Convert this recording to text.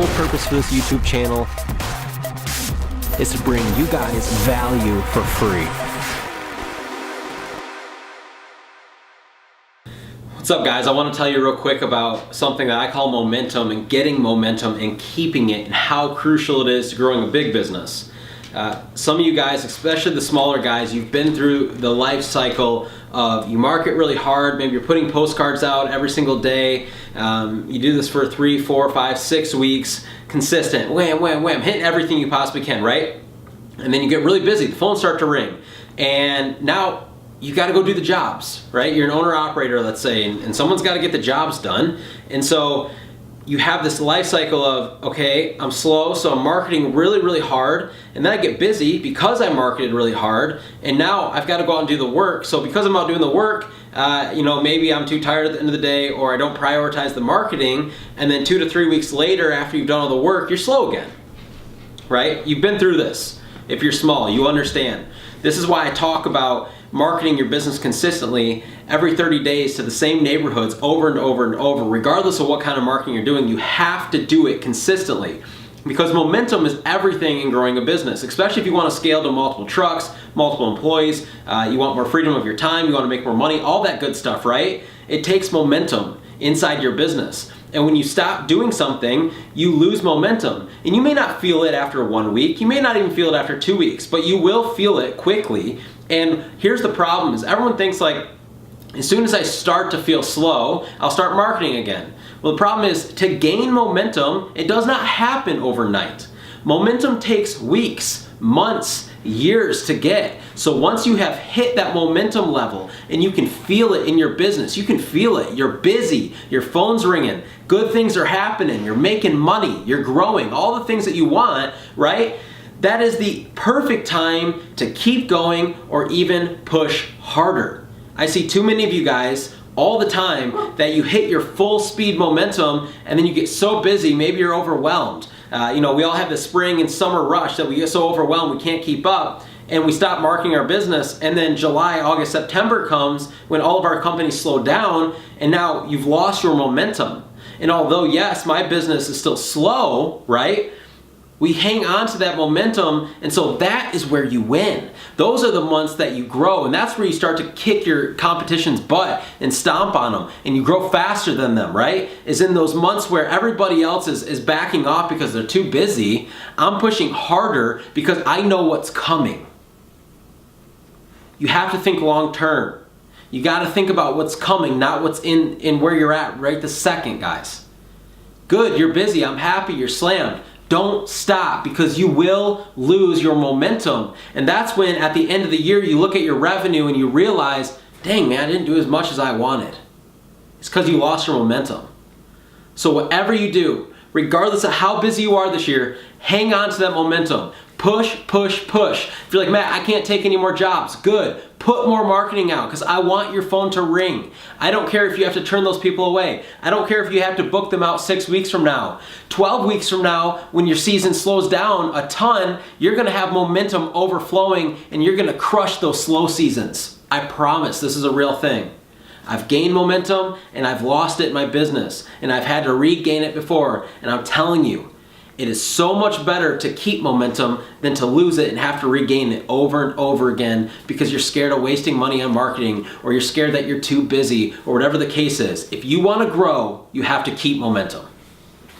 whole purpose for this YouTube channel is to bring you guys value for free. What's up, guys? I want to tell you real quick about something that I call momentum, and getting momentum and keeping it, and how crucial it is to growing a big business. Some of you guys, especially the smaller guys, you've been through the life cycle of you market really hard, maybe you're putting postcards out every single day, you do this for 3, 4, 5, 6 weeks, consistent, wham, wham, wham, hit everything you possibly can, right? And then you get really busy, the phones start to ring, and now you got to go do the jobs, right? You're an owner-operator, let's say, and someone's got to get the jobs done. And so you have this life cycle of, okay, I'm slow, so I'm marketing really, really hard, and then I get busy because I marketed really hard, and now I've got to go out and do the work. So because I'm out doing the work, maybe I'm too tired at the end of the day, or I don't prioritize the marketing, and then 2 to 3 weeks later, after you've done all the work, you're slow again, right? You've been through this. If you're small, you understand. This is why I talk about marketing your business consistently every 30 days to the same neighborhoods over and over and over. Regardless of what kind of marketing you're doing, you have to do it consistently, because momentum is everything in growing a business, especially if you want to scale to multiple trucks, multiple employees, you want more freedom of your time, you want to make more money, all that good stuff, right? It takes momentum inside your business. And when you stop doing something, you lose momentum. And you may not feel it after 1 week, you may not even feel it after 2 weeks, but you will feel it quickly. And here's the problem, is everyone thinks like, as soon as I start to feel slow, I'll start marketing again. Well, the problem is, to gain momentum, it does not happen overnight. Momentum takes weeks, months, years to get. So once you have hit that momentum level and you can feel it in your business, you can feel it, you're busy, your phone's ringing, good things are happening, you're making money, you're growing, all the things that you want, right? That is the perfect time to keep going or even push harder. I see too many of you guys all the time that you hit your full speed momentum and then you get so busy, maybe you're overwhelmed. We all have the spring and summer rush that we get so overwhelmed we can't keep up, and we stop marketing our business, and then July, August, September comes when all of our companies slow down, and now you've lost your momentum. And although, yes, my business is still slow, right? We hang on to that momentum, and so that is where you win. Those are the months that you grow, and that's where you start to kick your competition's butt and stomp on them, and you grow faster than them, right? Is in those months where everybody else is backing off because they're too busy. I'm pushing harder because I know what's coming. You have to think long term. You got to think about what's coming, not what's in where you're at right this second, guys. Good, you're busy, I'm happy, you're slammed. Don't stop, because you will lose your momentum. And that's when at the end of the year you look at your revenue and you realize, dang man, I didn't do as much as I wanted. It's because you lost your momentum. So whatever you do, regardless of how busy you are this year, hang on to that momentum. Push, push, push. If you're like, Matt, I can't take any more jobs, good. Put more marketing out, because I want your phone to ring. I don't care if you have to turn those people away. I don't care if you have to book them out 6 weeks from now. 12 weeks from now, when your season slows down a ton, you're gonna have momentum overflowing and you're gonna crush those slow seasons. I promise, this is a real thing. I've gained momentum and I've lost it in my business, and I've had to regain it before, and I'm telling you, it is so much better to keep momentum than to lose it and have to regain it over and over again because you're scared of wasting money on marketing, or you're scared that you're too busy, or whatever the case is. If you want to grow, you have to keep momentum.